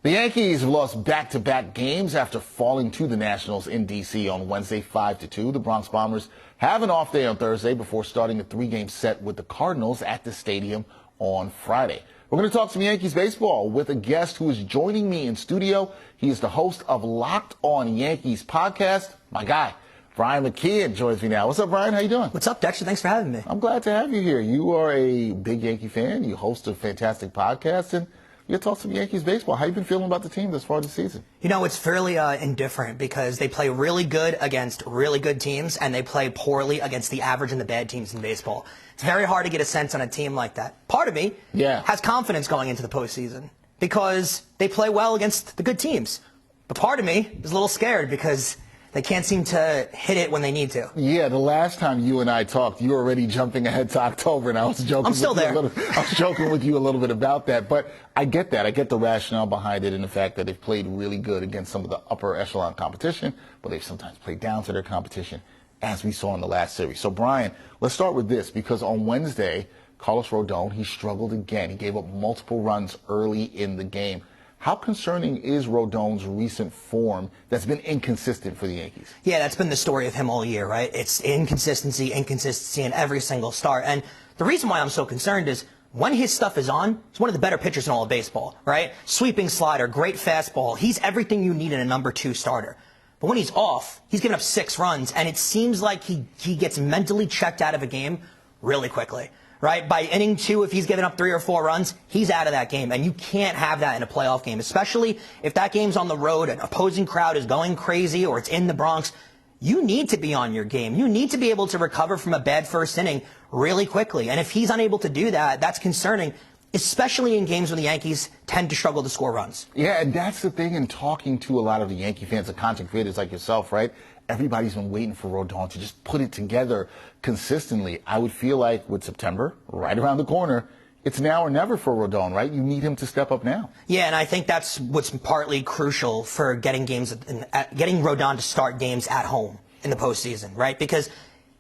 The Yankees have lost back-to-back games after falling to the Nationals in D.C. on Wednesday 5-2. The Bronx Bombers have an off day on Thursday before starting a three-game set with the Cardinals at the stadium on Friday. We're going to talk some Yankees baseball with a guest who is joining me in studio. He is the host of Locked On Yankees podcast. My guy, Brian McKeon, joins me now. What's up, Brian? How you doing? What's up, Dexter? Thanks for having me. I'm glad to have you here. You are a big Yankee fan. You host a fantastic podcast, and you talk some Yankees baseball. How you been feeling about the team this far this season? You know, it's fairly indifferent because they play really good against really good teams, and they play poorly against the average and the bad teams in baseball. It's very hard to get a sense on a team like that. Part of me has confidence going into the postseason because they play well against the good teams. But part of me is a little scared because they can't seem to hit it when they need to. Yeah, the last time you and I talked, you were already jumping ahead to October, and I was joking. I'm still there. I was joking with you a little bit about that, but I get that. I get the rationale behind it and the fact that they've played really good against some of the upper echelon competition, but they've sometimes played down to their competition, as we saw in the last series. So, Brian, let's start with this, because on Wednesday, Carlos Rodón, he struggled again. He gave up multiple runs early in the game. How concerning is Rodón's recent form that's been inconsistent for the Yankees? Yeah, that's been the story of him all year, right? It's inconsistency in every single start. And the reason why I'm so concerned is when his stuff is on, he's one of the better pitchers in all of baseball, right? Sweeping slider, great fastball. He's everything you need in a number 2 starter. But when he's off, he's given up 6 runs, and it seems like he gets mentally checked out of a game really quickly. Right? By inning 2, if he's given up 3 or 4 runs, he's out of that game. And you can't have that in a playoff game, especially if that game's on the road, an opposing crowd is going crazy, or it's in the Bronx. You need to be on your game. You need to be able to recover from a bad first inning really quickly. And if he's unable to do that, that's concerning, especially in games where the Yankees tend to struggle to score runs. Yeah, and that's the thing in talking to a lot of the Yankee fans, the content creators like yourself, right? Everybody's been waiting for Rodón to just put it together consistently. I would feel like with September right around the corner, it's now or never for Rodón, right? You need him to step up now. Yeah, and I think that's what's partly crucial for getting Rodón to start games at home in the postseason, right? Because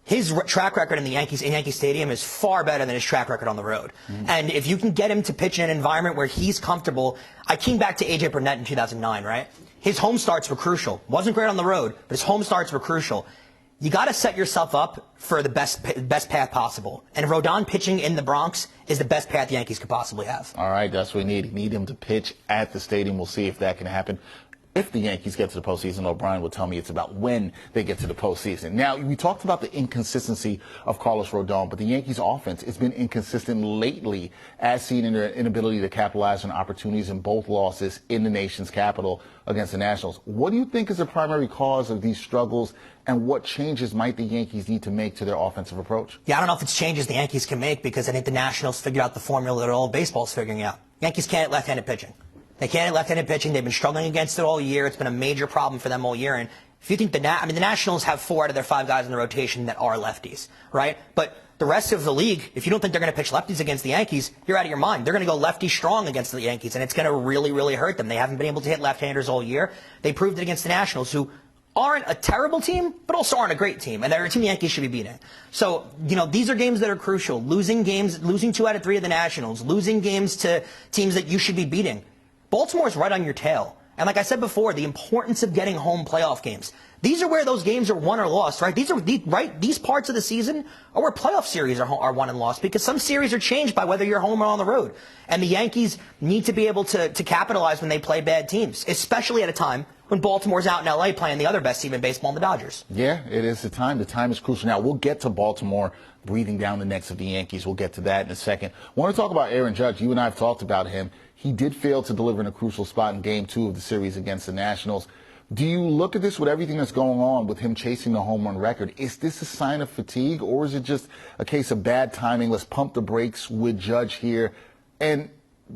his track record in Yankee Stadium is far better than his track record on the road. And if you can get him to pitch in an environment where he's comfortable, I came back to A.J. Burnett in 2009, right? His home starts were crucial. Wasn't great on the road, but his home starts were crucial. You got to set yourself up for the best path possible. And Rodón pitching in the Bronx is the best path the Yankees could possibly have. All right, that's what we need. Need him to pitch at the stadium. We'll see if that can happen. If the Yankees get to the postseason, O'Brien will tell me it's about when they get to the postseason. Now, we talked about the inconsistency of Carlos Rodón, but the Yankees' offense has been inconsistent lately, as seen in their inability to capitalize on opportunities in both losses in the nation's capital against the Nationals. What do you think is the primary cause of these struggles, and what changes might the Yankees need to make to their offensive approach? Yeah, I don't know if it's changes the Yankees can make, because I think the Nationals figured out the formula that all baseball's figuring out. Yankees can't hit left-handed pitching. They can't hit left-handed pitching. They've been struggling against it all year. It's been a major problem for them all year. And if you think the Nationals have 4 out of their 5 guys in the rotation that are lefties, right? But the rest of the league, if you don't think they're going to pitch lefties against the Yankees, you're out of your mind. They're going to go lefty strong against the Yankees, and it's going to really, really hurt them. They haven't been able to hit left-handers all year. They proved it against the Nationals, who aren't a terrible team, but also aren't a great team, and they're a team the Yankees should be beating. So, you know, these are games that are crucial. Losing 2 out of 3 of the Nationals, losing games to teams that you should be beating. Baltimore's right on your tail. And like I said before, the importance of getting home playoff games. These are where those games are won or lost, right? These parts of the season are where playoff series are won and lost, because some series are changed by whether you're home or on the road. And the Yankees need to be able to capitalize when they play bad teams, especially at a time when Baltimore's out in L.A. playing the other best team in baseball, the Dodgers. Yeah, it is the time. The time is crucial. Now, we'll get to Baltimore breathing down the necks of the Yankees. We'll get to that in a second. I want to talk about Aaron Judge. You and I have talked about him. He did fail to deliver in a crucial spot in Game 2 of the series against the Nationals. Do you look at this with everything that's going on with him chasing the home run record? Is this a sign of fatigue, or is it just a case of bad timing? Let's pump the brakes with Judge here. And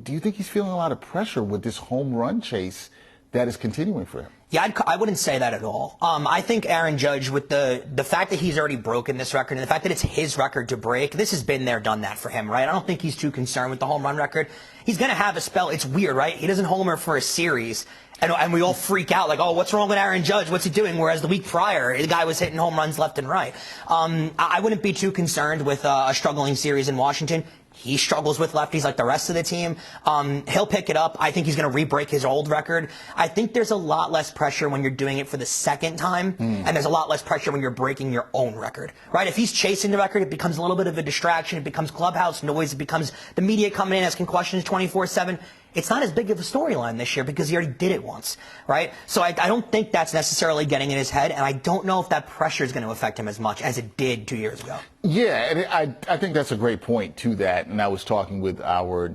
do you think he's feeling a lot of pressure with this home run chase that is continuing for him? Yeah, I wouldn't say that at all. I think Aaron Judge, with the fact that he's already broken this record and the fact that it's his record to break, this has been there, done that for him, right? I don't think he's too concerned with the home run record. He's going to have a spell. It's weird, right? He doesn't homer for a series, and we all freak out like, oh, what's wrong with Aaron Judge? What's he doing? Whereas the week prior, the guy was hitting home runs left and right. I wouldn't be too concerned with a struggling series in Washington. He struggles with lefties like the rest of the team. He'll pick it up. I think he's going to re-break his old record. I think there's a lot less pressure when you're doing it for the second time, and there's a lot less pressure when you're breaking your own record, right? If he's chasing the record, it becomes a little bit of a distraction. It becomes clubhouse noise. It becomes the media coming in asking questions 24/7. It's not as big of a storyline this year because he already did it once, right? So I don't think that's necessarily getting in his head, and I don't know if that pressure is going to affect him as much as it did 2 years ago. Yeah, and I think that's a great point to that. And I was talking with our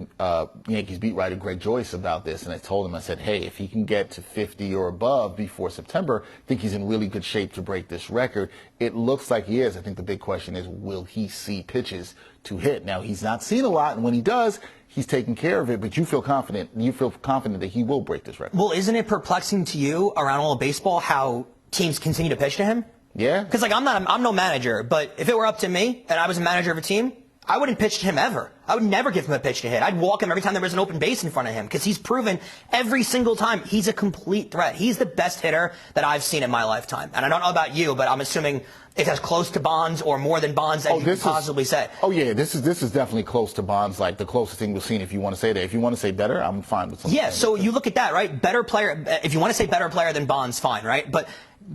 Yankees beat writer, Greg Joyce, about this, and I told him, I said, hey, if he can get to 50 or above before September, I think he's in really good shape to break this record. It looks like he is. I think the big question is, will he see pitches to hit? Now, he's not seen a lot, and when he does, he's taking care of it, but you feel confident that he will break this record. Well, isn't it perplexing to you around all of baseball how teams continue to pitch to him? Yeah. Because I'm no manager, but if it were up to me and I was a manager of a team, I wouldn't pitch to him ever. I would never give him a pitch to hit. I'd walk him every time there was an open base in front of him because he's proven every single time he's a complete threat. He's the best hitter that I've seen in my lifetime. And I don't know about you, but I'm assuming it's as close to Bonds or more than Bonds as you could possibly say. Oh, yeah, this is definitely close to Bonds, like the closest thing we've seen if you want to say that. If you want to say better, I'm fine with something. Yeah, so you look at that, right? Better player, if you want to say better player than Bonds, fine, right? But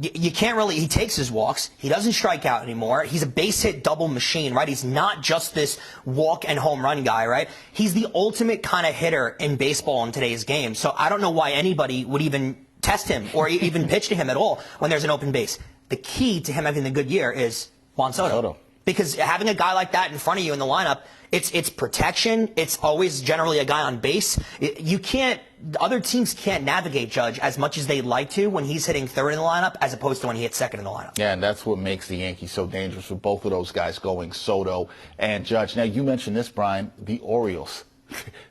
you can't really, he takes his walks. He doesn't strike out anymore. He's a base hit double machine, right? He's not just this walk and home run guy, right? He's the ultimate kind of hitter in baseball in today's game. So I don't know why anybody would even test him or even pitch to him at all when there's an open base. The key to him having a good year is Juan Soto. Because having a guy like that in front of you in the lineup, it's protection. It's always generally a guy on base. Other teams can't navigate Judge as much as they'd like to when he's hitting third in the lineup as opposed to when he hits second in the lineup. Yeah, and that's what makes the Yankees so dangerous with both of those guys going, Soto and Judge. Now, you mentioned this, Brian, the Orioles.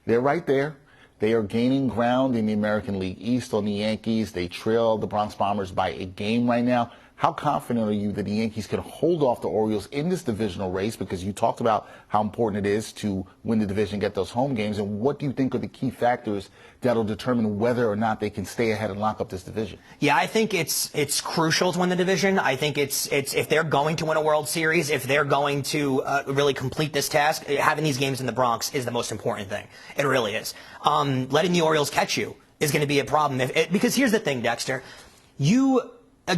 They're right there. They are gaining ground in the American League East on the Yankees. They trail the Bronx Bombers by a game right now. How confident are you that the Yankees can hold off the Orioles in this divisional race? Because you talked about how important it is to win the division, get those home games. And what do you think are the key factors that'll determine whether or not they can stay ahead and lock up this division? Yeah, I think it's crucial to win the division. I think it's if they're going to win a World Series, if they're going to really complete this task, having these games in the Bronx is the most important thing. It really is. Letting the Orioles catch you is going to be a problem. Because here's the thing, Dexter.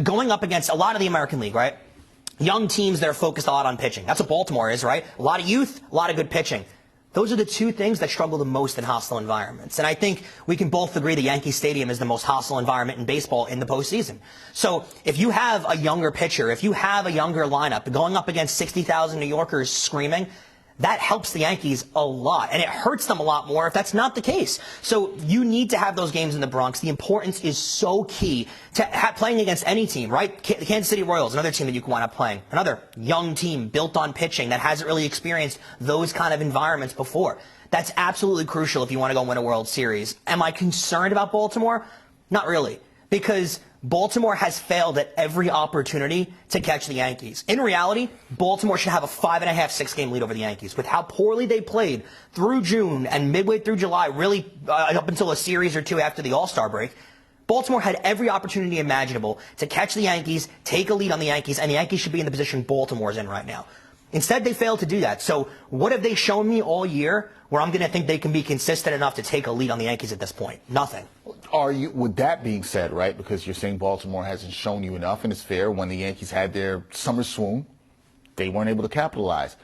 Going up against a lot of the American League, right? Young teams that are focused a lot on pitching. That's what Baltimore is, right? A lot of youth, a lot of good pitching. Those are the two things that struggle the most in hostile environments. And I think we can both agree the Yankee Stadium is the most hostile environment in baseball in the postseason. So if you have a younger pitcher, if you have a younger lineup going up against 60,000 New Yorkers screaming, that helps the Yankees a lot, and it hurts them a lot more if that's not the case. So you need to have those games in the Bronx. The importance is so key to playing against any team, right? The Kansas City Royals, another team that you can wind up playing. Another young team built on pitching that hasn't really experienced those kind of environments before. That's absolutely crucial if you want to go win a World Series. Am I concerned about Baltimore? Not really, because Baltimore has failed at every opportunity to catch the Yankees. In reality, Baltimore should have a 5.5, 6-game lead over the Yankees. With how poorly they played through June and midway through July, really up until a series or two after the All-Star break, Baltimore had every opportunity imaginable to catch the Yankees, take a lead on the Yankees, and the Yankees should be in the position Baltimore's in right now. Instead, they failed to do that. So what have they shown me all year where I'm going to think they can be consistent enough to take a lead on the Yankees at this point? Nothing. With that being said, right, because you're saying Baltimore hasn't shown you enough, and it's fair, when the Yankees had their summer swoon, they weren't able to capitalize.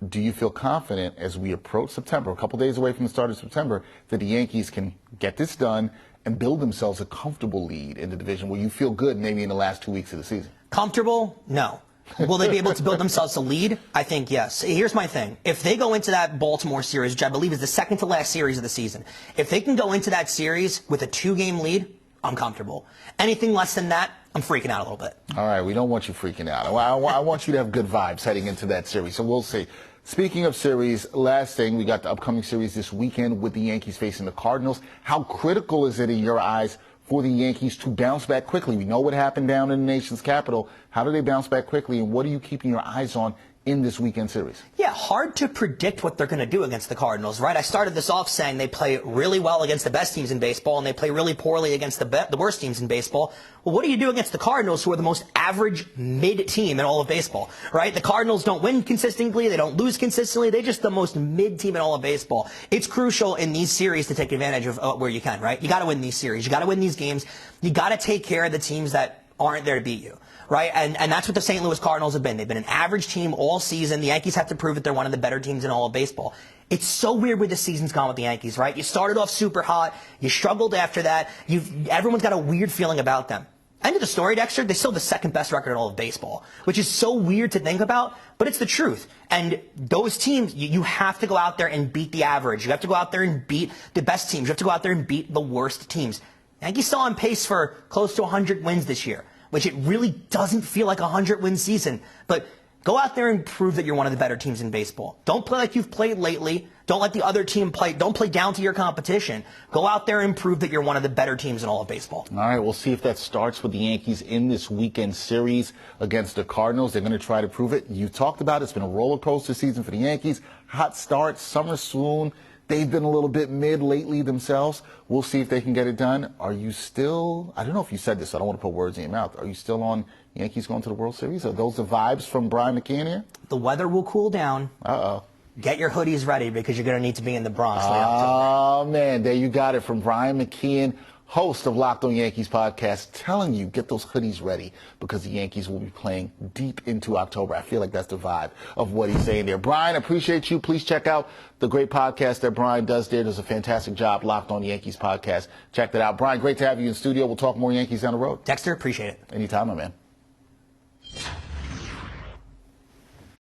Do you feel confident as we approach September, a couple days away from the start of September, that the Yankees can get this done and build themselves a comfortable lead in the division where you feel good maybe in the last 2 weeks of the season? Comfortable? No. Will they be able to build themselves a lead? I think yes. Here's my thing. If they go into that Baltimore series, which I believe is the second to last series of the season, if they can go into that series with a 2-game lead, I'm comfortable. Anything less than that, I'm freaking out a little bit. All right, we don't want you freaking out. I want you to have good vibes heading into that series, so we'll see. Speaking of series, last thing, we got the upcoming series this weekend with the Yankees facing the Cardinals. How critical is it in your eyes for the Yankees to bounce back quickly? We know what happened down in the nation's capital. How do they bounce back quickly, and what are you keeping your eyes on in this weekend series? Yeah, hard to predict what they're going to do against the Cardinals, right? I started this off saying they play really well against the best teams in baseball, and they play really poorly against the worst teams in baseball. Well, what do you do against the Cardinals, who are the most average mid-team in all of baseball, right? The Cardinals don't win consistently. They don't lose consistently. They're just the most mid-team in all of baseball. It's crucial in these series to take advantage of where you can, right? You got to win these series. You got to win these games. You got to take care of the teams that aren't there to beat you. Right, and that's what the St. Louis Cardinals have been. They've been an average team all season. The Yankees have to prove that they're one of the better teams in all of baseball. It's so weird where the season's gone with the Yankees, right? You started off super hot. You struggled after that. Everyone's got a weird feeling about them. End of the story, Dexter. They still have the second best record in all of baseball, which is so weird to think about, but it's the truth. And those teams, you have to go out there and beat the average. You have to go out there and beat the best teams. You have to go out there and beat the worst teams. Yankees still on pace for close to 100 wins this year, which it really doesn't feel like a 100-win season. But go out there and prove that you're one of the better teams in baseball. Don't play like you've played lately. Don't let the other team play. Don't play down to your competition. Go out there and prove that you're one of the better teams in all of baseball. All right, we'll see if that starts with the Yankees in this weekend series against the Cardinals. They're going to try to prove it. You talked about it's been a roller coaster season for the Yankees. Hot start, summer swoon. They've been a little bit mid lately themselves. We'll see if they can get it done. Are you still, I don't know if you said this, so I don't want to put words in your mouth. Are you still on Yankees going to the World Series? Are those the vibes from Brian McKeon here? The weather will cool down. Uh-oh. Get your hoodies ready because you're going to need to be in the Bronx. Oh, man, there you got it from Brian McKeon, host of Locked On Yankees podcast, telling you get those hoodies ready because the Yankees will be playing deep into October. I feel like that's the vibe of what he's saying there. Brian, appreciate you. Please check out the great podcast that Brian does there. Does a fantastic job, Locked On Yankees podcast. Check that out. Brian, great to have you in studio. We'll talk more Yankees down the road. Dexter, appreciate it. Anytime, my man.